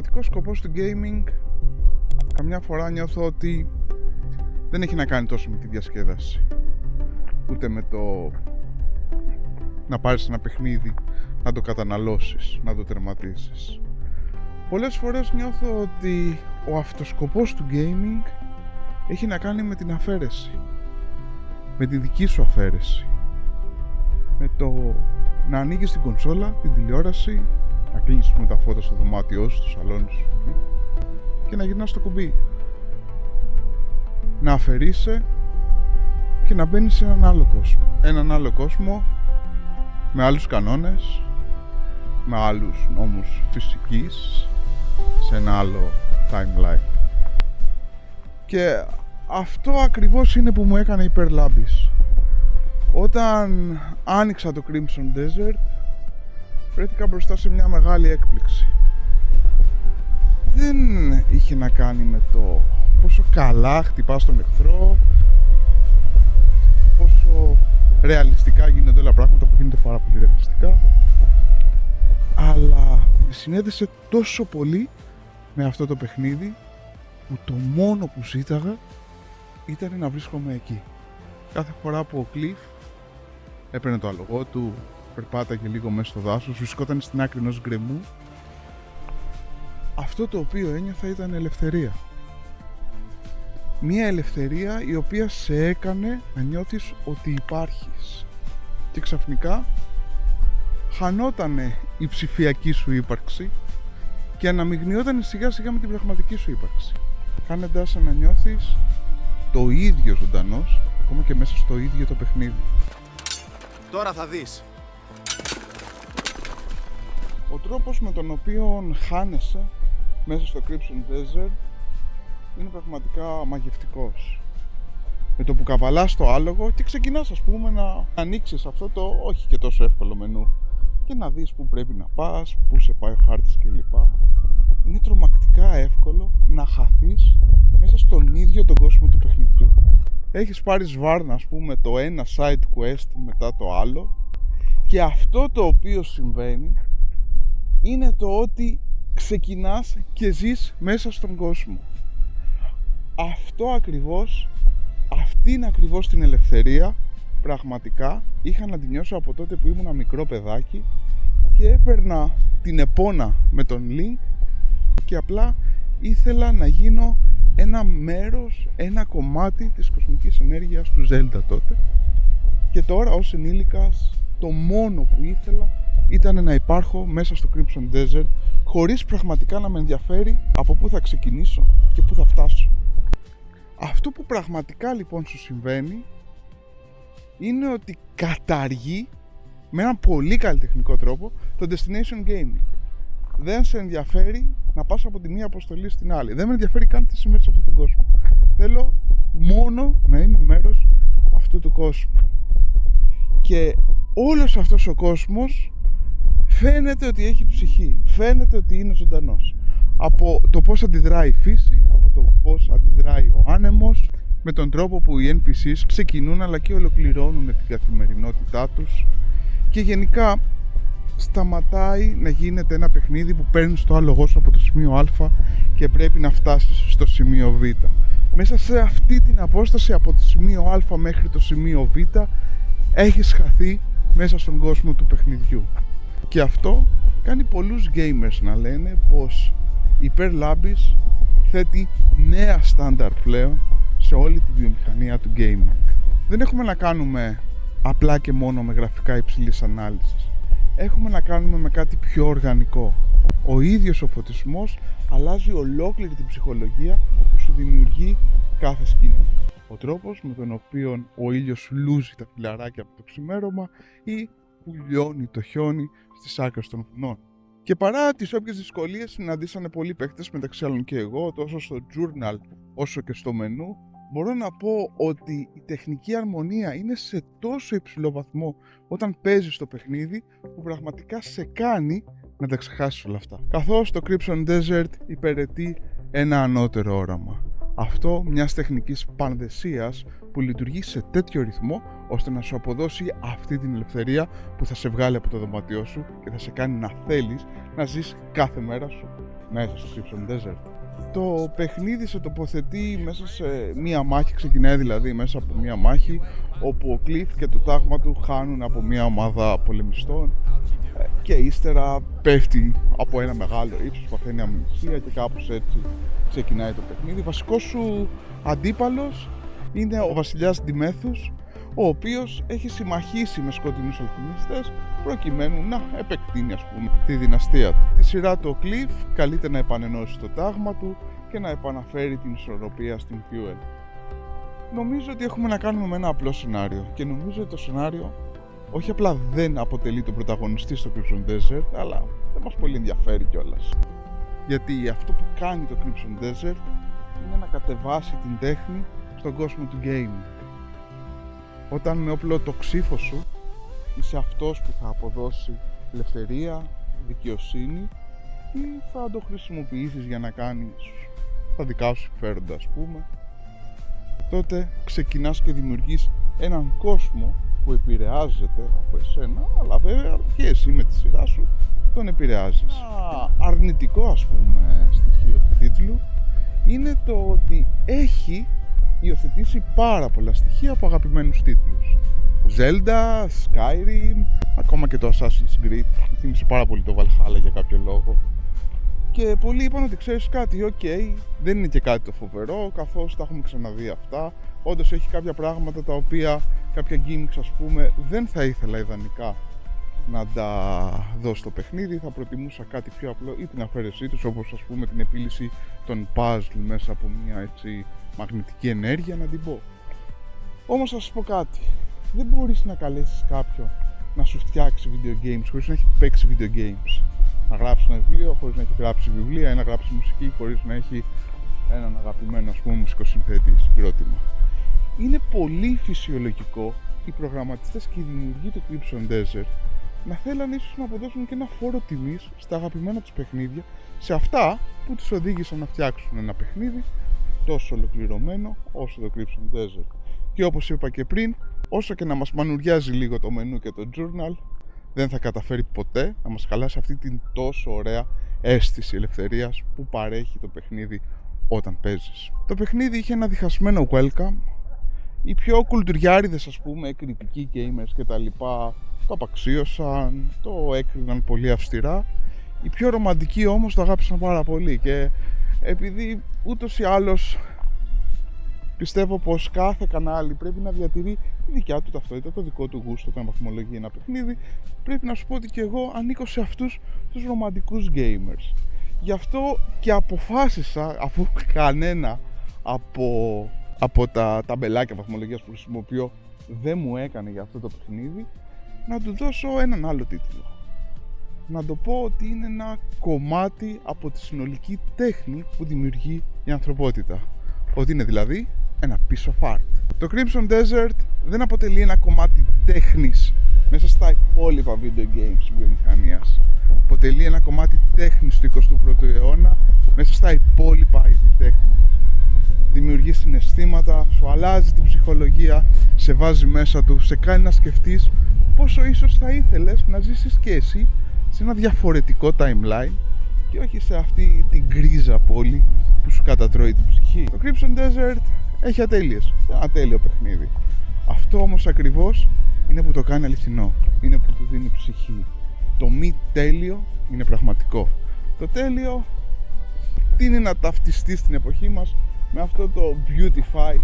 πραγματικός σκοπός του gaming καμιά φορά νιώθω ότι δεν έχει να κάνει τόσο με τη διασκέδαση, ούτε με το να πάρεις ένα παιχνίδι, να το καταναλώσεις, να το τερματίσεις. Πολλές φορές νιώθω ότι ο αυτοσκοπός του gaming έχει να κάνει με την αφαίρεση, με τη δική σου αφαίρεση, με το να ανοίγεις την κονσόλα, την τηλεόραση, να κλείσεις με τα φώτα στο δωμάτιό σου, στο σαλόνι σου και να γυρνάς το κουμπί, να αφαιρείσαι και να μπαίνεις σε έναν άλλο κόσμο με άλλους κανόνες, με άλλους νόμους φυσικής, σε ένα άλλο timeline. Και αυτό ακριβώς είναι που μου έκανε υπερλάμπης. Όταν άνοιξα το Crimson Desert, βρέθηκα μπροστά σε μια μεγάλη έκπληξη. Δεν είχε να κάνει με το πόσο καλά χτυπάς τον εχθρό, πόσο ρεαλιστικά γίνονται όλα πράγματα, που γίνονται πάρα πολύ ρεαλιστικά, αλλά με συνέδεσε τόσο πολύ με αυτό το παιχνίδι που το μόνο που ζήταγα ήταν να βρίσκομαι εκεί. Κάθε φορά που ο Cliff έπαιρνε το άλογο του, περπάταγε λίγο μέσα στο δάσος, βρισκόταν στην άκρη ενός γκρεμού, αυτό το οποίο ένιωθα ήταν ελευθερία. Μια ελευθερία η οποία σε έκανε να νιώθεις ότι υπάρχεις και ξαφνικά χανότανε η ψηφιακή σου ύπαρξη και αναμειγνυότανε σιγά σιγά με την πραγματική σου ύπαρξη, κάνοντας να νιώθεις το ίδιο ζωντανός ακόμα και μέσα στο ίδιο το παιχνίδι. Τώρα θα δεις. Ο τρόπος με τον οποίο χάνεσαι μέσα στο Crimson Desert είναι πραγματικά μαγευτικός. Με το που καβαλάς το άλογο και ξεκινάς, ας πούμε, να ανοίξεις αυτό το όχι και τόσο εύκολο μενού και να δεις πού πρέπει να πας, πού σε πάει ο χάρτης κλπ. Είναι τρομακτικά εύκολο να χαθείς μέσα στον ίδιο τον κόσμο του παιχνιδιού. Έχεις πάρει σβάρνα, ας πούμε, το ένα side quest μετά το άλλο και αυτό το οποίο συμβαίνει είναι το ότι ξεκινάς και ζεις μέσα στον κόσμο. Αυτή είναι ακριβώς την ελευθερία πραγματικά είχα να την νιώσω από τότε που ήμουν μικρό παιδάκι και έπαιρνα την επώνα με τον Link και απλά ήθελα να γίνω ένα μέρος, ένα κομμάτι της κοσμικής ενέργειας του Zelda τότε. Και τώρα ως ενήλικας το μόνο που ήθελα ήταν να υπάρχω μέσα στο Crimson Desert, χωρίς πραγματικά να με ενδιαφέρει από πού θα ξεκινήσω και πού θα φτάσω. Αυτό που πραγματικά λοιπόν σου συμβαίνει είναι ότι καταργεί με έναν πολύ καλλιτεχνικό τρόπο το destination gaming. Δεν σε ενδιαφέρει να πας από τη μία αποστολή στην άλλη. Δεν με ενδιαφέρει καν τι συμβαίνει σε αυτόν τον κόσμο. Θέλω μόνο να είμαι μέρος αυτού του κόσμου. Και όλος αυτός ο κόσμος φαίνεται ότι έχει ψυχή. Φαίνεται ότι είναι ζωντανός. Από το πώς αντιδράει η φύση, από το πώς αντιδράει ο άνεμος, με τον τρόπο που οι NPCs ξεκινούν αλλά και ολοκληρώνουν την καθημερινότητά τους και γενικά σταματάει να γίνεται ένα παιχνίδι που παίρνεις το άλογο σου από το σημείο Α και πρέπει να φτάσεις στο σημείο Β. Μέσα σε αυτή την απόσταση από το σημείο Α μέχρι το σημείο Β έχεις χαθεί μέσα στον κόσμο του παιχνιδιού. Και αυτό κάνει πολλούς gamers να λένε πως η Pearl Labs θέτει νέα στάνταρ πλέον σε όλη τη βιομηχανία του gaming. Δεν έχουμε να κάνουμε απλά και μόνο με γραφικά υψηλής ανάλυσης. Έχουμε να κάνουμε με κάτι πιο οργανικό. Ο ίδιος ο φωτισμός αλλάζει ολόκληρη την ψυχολογία που σου δημιουργεί κάθε σκηνή. Ο τρόπος με τον οποίο ο ήλιος λούζει τα φιλαράκια από το ξημέρωμα ή που λιώνει το χιόνι στις άκρες των βουνών. Και παρά τις όποιες δυσκολίες συναντήσανε πολλοί παίκτες, μεταξύ άλλων και εγώ, τόσο στο journal όσο και στο μενού, μπορώ να πω ότι η τεχνική αρμονία είναι σε τόσο υψηλό βαθμό όταν παίζεις το παιχνίδι που πραγματικά σε κάνει να τα ξεχάσεις όλα αυτά. Καθώς το Crimson Desert υπηρετεί ένα ανώτερο όραμα. Αυτό μιας τεχνικής πανδεσίας που λειτουργεί σε τέτοιο ρυθμό ώστε να σου αποδώσει αυτή την ελευθερία που θα σε βγάλει από το δωμάτιό σου και θα σε κάνει να θέλεις να ζεις κάθε μέρα σου μέσα στο Crimson Desert. Το παιχνίδι σε τοποθετεί μέσα σε μία μάχη, ξεκινάει δηλαδή μέσα από μία μάχη όπου ο Cliff και το τάγμα του χάνουν από μία ομάδα πολεμιστών και ύστερα πέφτει από ένα μεγάλο ύψος, παθαίνει αμνησία και κάπως έτσι ξεκινάει το παιχνίδι. Βασικός σου αντίπαλος είναι ο βασιλιάς Ντιμέθους, ο οποίος έχει συμμαχίσει με σκοτεινούς αλχημιστές προκειμένου να επεκτείνει τη δυναστεία του. Τη σειρά του ο Cliff καλείται να επανενώσει το τάγμα του και να επαναφέρει την ισορροπία στην Fuel. Νομίζω ότι έχουμε να κάνουμε με ένα απλό σενάριο και νομίζω ότι το σενάριο όχι απλά δεν αποτελεί τον πρωταγωνιστή στο Crimson Desert, αλλά δεν μας πολύ ενδιαφέρει κιόλας. Γιατί αυτό που κάνει το Crimson Desert είναι να κατεβάσει την τέχνη στον κόσμο του gaming. Όταν με όπλο το ξύφο σου είσαι αυτός που θα αποδώσει ελευθερία, δικαιοσύνη ή θα το χρησιμοποιήσεις για να κάνεις τα δικά σου συμφέροντα, ας πούμε, τότε ξεκινάς και δημιουργείς έναν κόσμο που επηρεάζεται από εσένα, αλλά βέβαια και εσύ με τη σειρά σου τον επηρεάζεις. Ένα αρνητικό, ας πούμε, στοιχείο του τίτλου είναι το ότι έχει υιοθετήσει πάρα πολλά στοιχεία από αγαπημένους τίτλους. Zelda, Skyrim, ακόμα και το Assassin's Creed. Μου θύμισε πάρα πολύ το Valhalla για κάποιο λόγο. Και πολλοί είπαν ότι ξέρεις κάτι, δεν είναι και κάτι το φοβερό, καθώς τα έχουμε ξαναδεί αυτά. Όντως έχει κάποια πράγματα τα οποία, κάποια gimmicks ας πούμε, δεν θα ήθελα ιδανικά να τα δω στο παιχνίδι. Θα προτιμούσα κάτι πιο απλό ή την αφαίρεσή τους, όπως ας πούμε την επίλυση των puzzle μέσα από μια έτσι μαγνητική ενέργεια, να την πω. Όμως θα σας πω κάτι, δεν μπορείς να καλέσεις κάποιον να σου φτιάξει video games χωρίς να έχει παίξει video games. Να γράψει ένα βιβλίο χωρίς να έχει γράψει βιβλία ή να γράψει μουσική χωρίς να έχει έναν αγαπημένο, ας πούμε, μουσικοσυνθέτη συγκρότημα. Είναι πολύ φυσιολογικό οι προγραμματιστές και οι δημιουργοί του Crimson Desert να θέλαν ίσως να αποδώσουν και ένα φόρο τιμής στα αγαπημένα τους παιχνίδια, σε αυτά που τους οδήγησαν να φτιάξουν ένα παιχνίδι τόσο ολοκληρωμένο όσο το Crimson Desert. Και όπως είπα και πριν, όσο και να μας μανουριάζει λίγο το μενού και το journal, δεν θα καταφέρει ποτέ να μας χαλάσει αυτή την τόσο ωραία αίσθηση ελευθερίας που παρέχει το παιχνίδι όταν παίζεις. Το παιχνίδι είχε ένα διχασμένο welcome. Οι πιο κουλτουριάριδες, ας πούμε, κριτικοί gamers και τα λοιπά το απαξίωσαν, το έκριναν πολύ αυστηρά. Οι πιο ρομαντικοί όμως το αγάπησαν πάρα πολύ και επειδή ούτως ή άλλως πιστεύω πως κάθε κανάλι πρέπει να διατηρεί τη δικιά του ταυτότητα, το δικό του γούστο όταν βαθμολογεί ένα παιχνίδι, πρέπει να σου πω ότι και εγώ ανήκω σε αυτούς τους ρομαντικούς gamers. Γι' αυτό και αποφάσισα, αφού κανένα από τα ταμπελάκια βαθμολογίας που χρησιμοποιώ δεν μου έκανε για αυτό το παιχνίδι, να του δώσω έναν άλλο τίτλο. Να το πω ότι είναι ένα κομμάτι από τη συνολική τέχνη που δημιουργεί η ανθρωπότητα. Ότι είναι δηλαδή ένα piece of art. Το Crimson Desert δεν αποτελεί ένα κομμάτι τέχνης μέσα στα υπόλοιπα video games βιομηχανίας. Αποτελεί ένα κομμάτι τέχνης του 21ου αιώνα μέσα στα υπόλοιπα είδη τέχνης. Δημιουργεί συναισθήματα, σου αλλάζει την ψυχολογία, σε βάζει μέσα του, σε κάνει να σκεφτείς πόσο ίσως θα ήθελες να ζήσεις και εσύ σε ένα διαφορετικό timeline και όχι σε αυτή την γκρίζα πόλη που σου κατατρώει την ψυχή. Το Crimson Desert έχει ατέλειες, ένα ατέλειο παιχνίδι. Αυτό όμως ακριβώς είναι που το κάνει αληθινό, είναι που του δίνει ψυχή. Το μη τέλειο είναι πραγματικό. Το τέλειο τείνει να ταυτιστεί στην εποχή μας με αυτό το beautify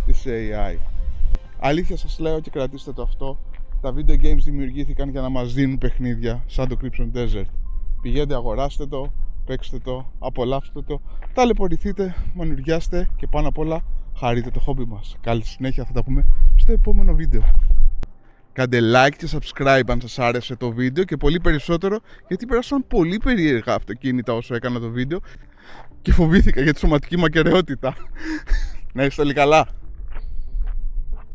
της AI. Αλήθεια σας λέω και κρατήστε το αυτό, τα video games δημιουργήθηκαν για να μας δίνουν παιχνίδια σαν το Crimson Desert. Πηγαίνετε, αγοράστε το, παίξτε το, απολαύστε το, ταλαιπωρηθείτε, μανουριάστε και πάνω απ' όλα χαρείτε το χόμπι μας. Καλή συνέχεια, θα τα πούμε στο επόμενο βίντεο. Κάντε like και subscribe αν σας άρεσε το βίντεο και πολύ περισσότερο γιατί πέρασαν πολύ περίεργα αυτοκίνητα όσο έκανα το βίντεο και φοβήθηκα για τη σωματική μακεραιότητα. Να είστε όλοι καλά.